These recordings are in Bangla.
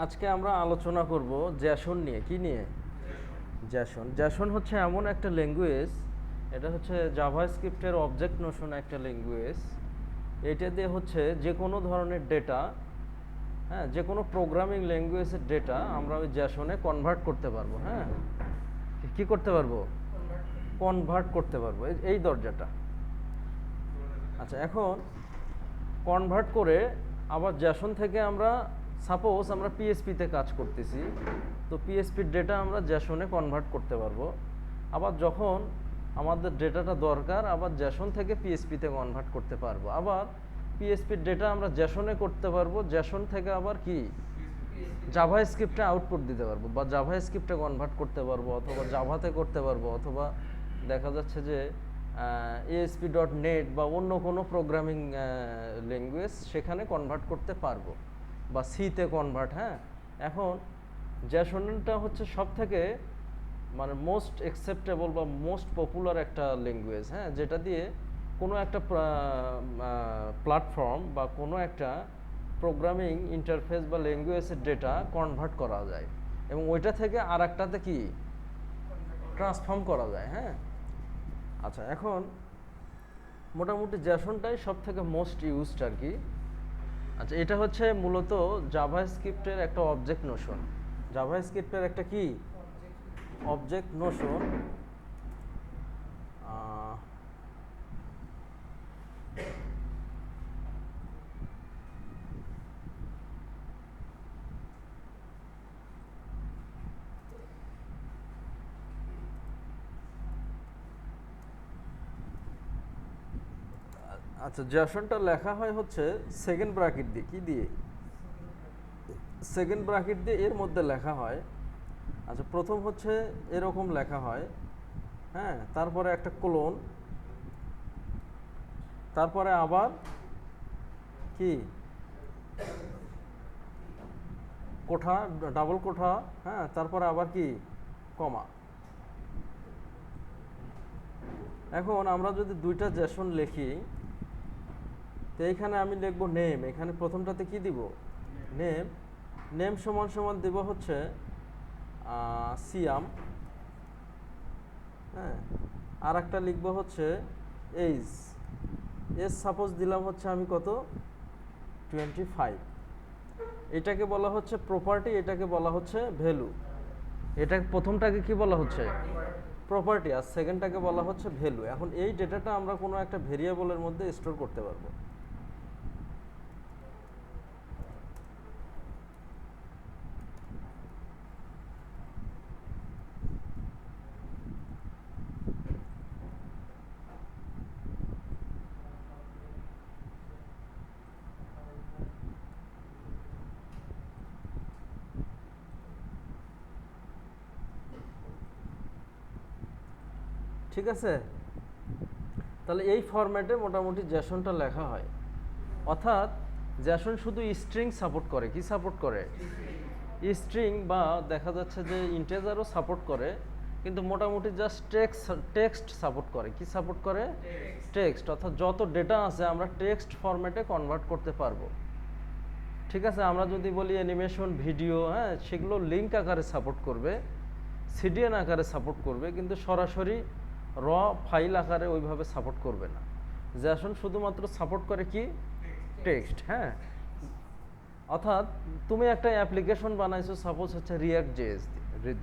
আজকে আমরা আলোচনা করব জ্যাসন নিয়ে। কি নিয়ে? জ্যাসন। জ্যাসন হচ্ছে এমন একটা ল্যাঙ্গুয়েজ, এটা হচ্ছে জাভাস্ক্রিপ্টের অবজেক্ট নোশন একটা ল্যাঙ্গুয়েজ। এটা দিয়ে হচ্ছে যে কোনো ধরনের ডেটা, হ্যাঁ, যে কোনো প্রোগ্রামিং ল্যাঙ্গুয়েজের ডেটা আমরা ওই জ্যাসনে কনভার্ট করতে পারবো। হ্যাঁ, কি করতে পারবো? কনভার্ট করতে পারবো, এই দরজাটা। আচ্ছা, এখন কনভার্ট করে আবার জ্যাসন থেকে আমরা, সাপোজ আমরা পিএসপিতে কাজ করতেছি, তো পিএসপির ডেটা আমরা জ্যাসনে কনভার্ট করতে পারবো। আবার যখন আমাদের ডেটাটা দরকার, আবার জ্যাসন থেকে পিএসপিতে কনভার্ট করতে পারবো। আবার পিএসপির ডেটা আমরা জ্যাসনে করতে পারবো, জ্যাসন থেকে আবার কি জাভা স্ক্রিপ্টে আউটপুট দিতে পারবো, বা জাভা স্ক্রিপ্টে কনভার্ট করতে পারবো, অথবা জাভাতে করতে পারবো, অথবা দেখা যাচ্ছে যে ASP.NET বা অন্য কোনো প্রোগ্রামিং ল্যাঙ্গুয়েজ সেখানে কনভার্ট করতে পারবো, বা সিতে কনভার্ট। হ্যাঁ, এখন জ্যাসনটা হচ্ছে সব থেকে মানে মোস্ট অ্যাকসেপ্টেবল বা মোস্ট পপুলার একটা ল্যাঙ্গুয়েজ, হ্যাঁ, যেটা দিয়ে কোনো একটা প্ল্যাটফর্ম বা কোনো একটা প্রোগ্রামিং ইন্টারফেস বা ল্যাঙ্গুয়েজের ডেটা কনভার্ট করা যায়, এবং ওইটা থেকে আর একটাতে কি ট্রান্সফর্ম করা যায়। হ্যাঁ, আচ্ছা, এখন মোটামুটি জ্যাসনটাই সব থেকে মোস্ট ইউজড আর কি। আচ্ছা, এটা হচ্ছে মূলত জাভাস্ক্রিপ্টের একটা অবজেক্ট নোশন। জাভাস্ক্রিপ্টের একটা কি অবজেক্ট নোশন। আচ্ছা, জ্যাসনটা লেখা হয় হচ্ছে সেকেন্ড ব্র্যাকেট দিয়ে। কি দিয়ে? সেকেন্ড ব্র্যাকেট দিয়ে এর মধ্যে লেখা হয়। আচ্ছা, প্রথম হচ্ছে এরকম লেখা হয়, হ্যাঁ, তারপরে একটা কোলন, তারপরে আবার কি কোঠা, ডাবল কোঠা, হ্যাঁ, তারপরে আবার কি কমা। এখন আমরা যদি দুইটা জ্যাসন লিখি, তো এইখানে আমি লিখবো নেম, এখানে প্রথমটাতে কি দিব? নেম। নেম সমান সমান দেব হচ্ছে সিয়াম, হ্যাঁ, আর একটা লিখবো হচ্ছে এইজ। এজ সাপোজ দিলাম হচ্ছে আমি কত, 25। এটাকে বলা হচ্ছে প্রপার্টি, এটাকে বলা হচ্ছে ভ্যালু। এটা প্রথমটাকে কি বলা হচ্ছে? প্রপার্টি। আর সেকেন্ডটাকে বলা হচ্ছে ভ্যালু। এখন এই ডেটাটা আমরা কোনো একটা ভেরিয়েবলের মধ্যে স্টোর করতে পারবো। ঠিক আছে, তাহলে এই ফরম্যাটে মোটামুটি জ্যাসনটা লেখা হয়। অর্থাৎ জ্যাসন শুধু স্ট্রিং সাপোর্ট করে। কি সাপোর্ট করে? স্ট্রিং, বা দেখা যাচ্ছে যে ইন্টিজারও সাপোর্ট করে, কিন্তু মোটামুটি জাস্ট টেক্সট সাপোর্ট করে। কি সাপোর্ট করে? টেক্সট। অর্থাৎ যত ডেটা আছে আমরা টেক্সট ফরম্যাটে কনভার্ট করতে পারবো। ঠিক আছে, আমরা যদি বলি অ্যানিমেশন, ভিডিও, হ্যাঁ, সেগুলো লিঙ্ক আকারে সাপোর্ট করবে, সিডিএন আকারে সাপোর্ট করবে, কিন্তু সরাসরি র ফাইল আকারে ওইভাবে সাপোর্ট করবে না। জ্যাসন শুধুমাত্র সাপোর্ট করে কি? টেক্সট। হ্যাঁ, অর্থাৎ তুমি একটা অ্যাপ্লিকেশন বানাইছো, সাপোজ হচ্ছে রিয়াক্ট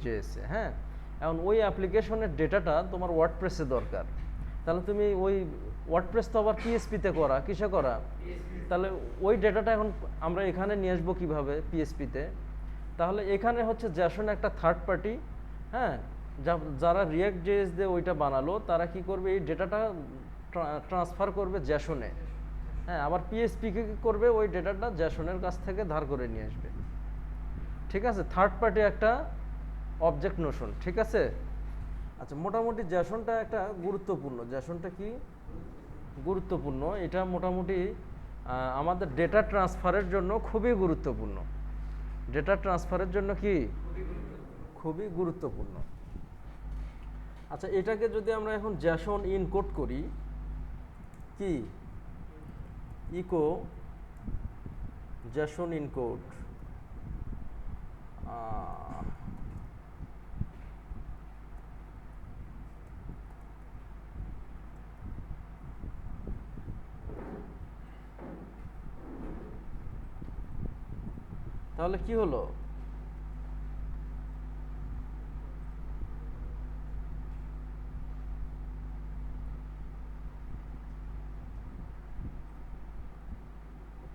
জেএস, হ্যাঁ, এখন ওই অ্যাপ্লিকেশনের ডেটাটা তোমার ওয়ার্ডপ্রেসে দরকার, তাহলে তুমি ওই ওয়ার্ডপ্রেস তো আবার পিএসপিতে করা, কিসে করা? তাহলে ওই ডেটাটা এখন আমরা এখানে নিয়ে আসবো কীভাবে? পিএসপিতে। তাহলে এখানে হচ্ছে জ্যাসন একটা থার্ড পার্টি, হ্যাঁ, যারা রিয়াক্ট জেএস দিয়ে ওইটা বানালো, তারা কি করবে? এই ডেটাটা ট্রান্সফার করবে জ্যাসনে, হ্যাঁ, আবার পিএসপিকে কি করবে? ওই ডেটাটা জ্যাসনের কাছ থেকে ধার করে নিয়ে আসবে। ঠিক আছে, থার্ড পার্টি একটা অবজেক্ট নোশন। ঠিক আছে, আচ্ছা, মোটামুটি জ্যাসনটা একটা গুরুত্বপূর্ণ। জ্যাসনটা কি গুরুত্বপূর্ণ? এটা মোটামুটি আমাদের ডেটা ট্রান্সফারের জন্য খুবই গুরুত্বপূর্ণ। ডেটা ট্রান্সফারের জন্য কি খুবই গুরুত্বপূর্ণ। আচ্ছা, এটাকে যদি আমরা এখন জ্যাসন ইনকোড করি, কি ইকো জ্যাসন ইনকোড, তাহলে কি হলো?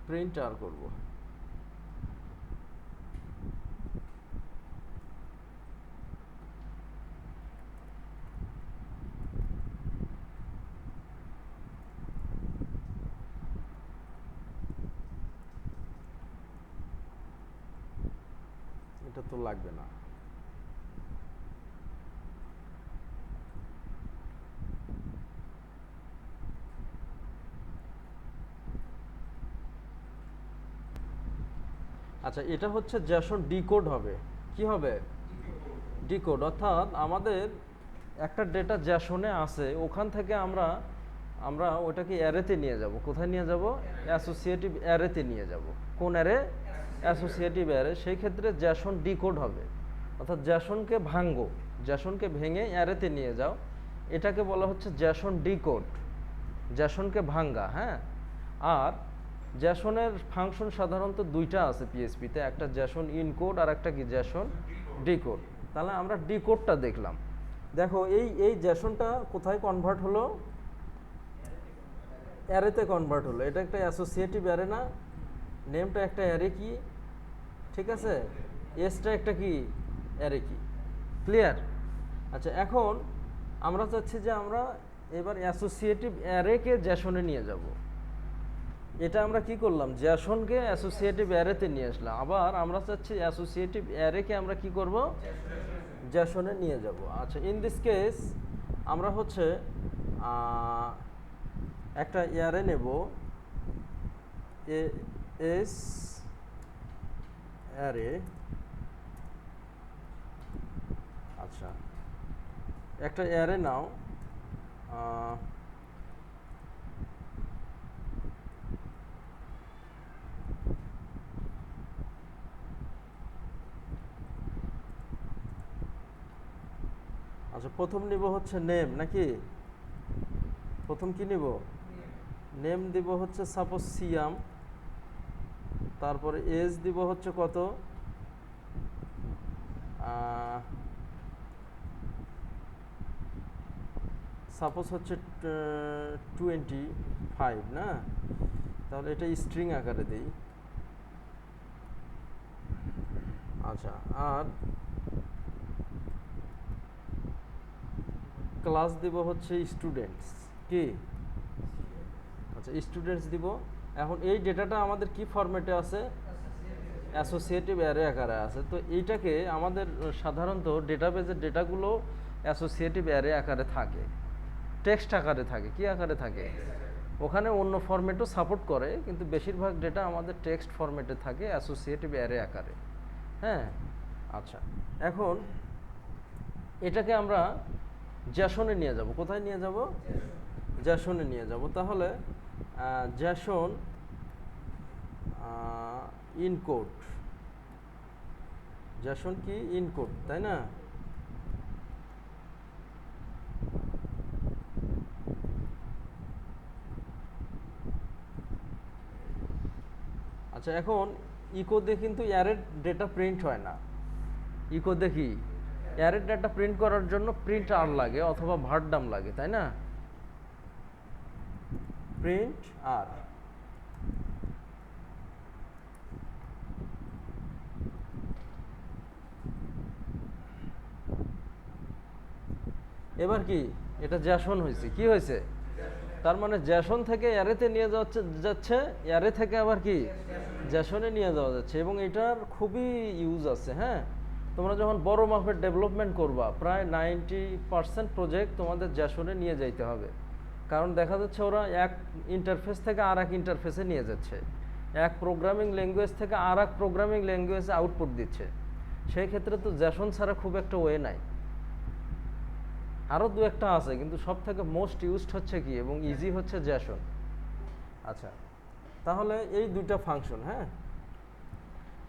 প্রিন্ট আর করব। এটা তো লাগবে না। আচ্ছা, এটা হচ্ছে JSON ডিকোড হবে। কি হবে? ডিকোড। অর্থাৎ আমাদের একটা ডেটা JSON-এ আছে, ওখান থেকে আমরা আমরা ওটাকে অ্যারেতে নিয়ে যাব। কোথায় নিয়ে যাব? অ্যাসোসিয়েটিভ অ্যারেতে নিয়ে যাব। কোন অ্যারে? Associative array. সেই ক্ষেত্রে JSON ডিকোড হবে। অর্থাৎ JSON-কে ভাঙো, JSON-কে ভেঙে অ্যারেতে নিয়ে যাও, এটাকে বলা হচ্ছে JSON ডিকোড। JSON-কে ভাঙ্গা, হ্যাঁ। আর JSON-এর ফাংশন সাধারণত দুইটা আছে PHP-তে, একটা JSON ইনকোড আর একটা কি JSON ডিকোড। তাহলে আমরা ডিকোডটা দেখলাম। দেখো এই JSON-টা কোথায় কনভার্ট হলো? অ্যারেতে কনভার্ট হলো। এটা একটা অ্যাসোসিয়েটিভ অ্যারে না? নেমটা একটা অ্যারে কি, ঠিক আছে? এসটা একটা কি অ্যারে কি। ক্লিয়ার? আচ্ছা, এখন আমরা চাচ্ছি যে আমরা এবার অ্যাসোসিয়েটিভ অ্যারেকে JSON-এ নিয়ে যাব। এটা আমরা কি করলাম? JSON-কে অ্যাসোসিয়েটিভ অ্যারেতে নিয়ে আসলাম। আবার আমরা চাচ্ছি অ্যাসোসিয়েটিভ অ্যারেকে আমরা কি করব? JSON-এ নিয়ে যাব। আচ্ছা, ইন দিস কেস আমরা হচ্ছে একটা অ্যারে নেব, এস অ্যারে। আচ্ছা, একটা অ্যারে নাও, আচ্ছা প্রথম নিব হচ্ছে নেম, নাকি? প্রথম কি নিব? নেম দিব হচ্ছে সাপোজ সিয়াম, তারপরে এজ দিব হচ্ছে কত? সাপোজ হচ্ছে 25 না? তাহলে এটা স্ট্রিং আকারে দেই। আচ্ছা, আর ক্লাস দিব হচ্ছে স্টুডেন্টস, কি? আচ্ছা, স্টুডেন্টস দিব। এখন এই ডেটাটা আমাদের কি ফরম্যাটে আছে? অ্যাসোসিয়েটিভ অ্যারে আকারে আছে। তো এইটাকে আমাদের সাধারণত ডেটাবেজের ডেটাগুলো অ্যাসোসিয়েটিভ অ্যারে আকারে থাকে, টেক্সট আকারে থাকে। কি আকারে থাকে? ওখানে অন্য ফরম্যাটও সাপোর্ট করে, কিন্তু বেশিরভাগ ডেটা আমাদের টেক্সট ফরম্যাটে থাকে অ্যাসোসিয়েটিভ অ্যারে আকারে, হ্যাঁ। আচ্ছা, এখন এটাকে আমরা JSON-এ নিয়ে যাব। কোথায় নিয়ে যাব? JSON-এ নিয়ে যাব। তাহলে JSON ইনকোড, JSON কি? ইনকোড, তাই না? আচ্ছা, এখন ইকোতে কিন্তু অ্যারের ডেটা প্রিন্ট হয় না। ইকোতে কি? অ্যারের ডেটা প্রিন্ট করার জন্য প্রিন্ট আর লাগে অথবা ভারডাম লাগে, তাই না? প্রিন্ট আর। এবার কি? এটা JSON হয়েছে। কি হয়েছে? তার মানে JSON থেকে অ্যারেতে নিয়ে যাচ্ছে, অ্যারে থেকে আবার কি JSON-এ নিয়ে যাওয়া যাচ্ছে। এবং এটার খুবই ইউজ আছে, হ্যাঁ। তোমরা যখন বড় মাপের ডেভেলপমেন্ট করবা, প্রায় 90% প্রজেক্ট তোমাদের JSON-এ নিয়ে যাইতে হবে। কারণ দেখা যাচ্ছে ওরা এক ইন্টারফেস থেকে আর এক ইন্টারফেসে নিয়ে যাচ্ছে, এক প্রোগ্রামিং ল্যাঙ্গুয়েজ থেকে আর এক প্রোগ্রামিং ল্যাঙ্গুয়েজে আউটপুট দিচ্ছে। সেই ক্ষেত্রে তো JSON ছাড়া খুব একটা ওয়ে নাই। আরও দু একটা আছে, কিন্তু সব থেকে মোস্ট ইউজড হচ্ছে কি এবং ইজি হচ্ছে JSON। আচ্ছা, তাহলে এই দুইটা ফাংশন, হ্যাঁ।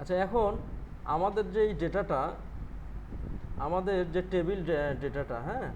আচ্ছা, এখন আমাদের যে এই ডেটাটা, আমাদের যে টেবিল ডেটাটা, হ্যাঁ,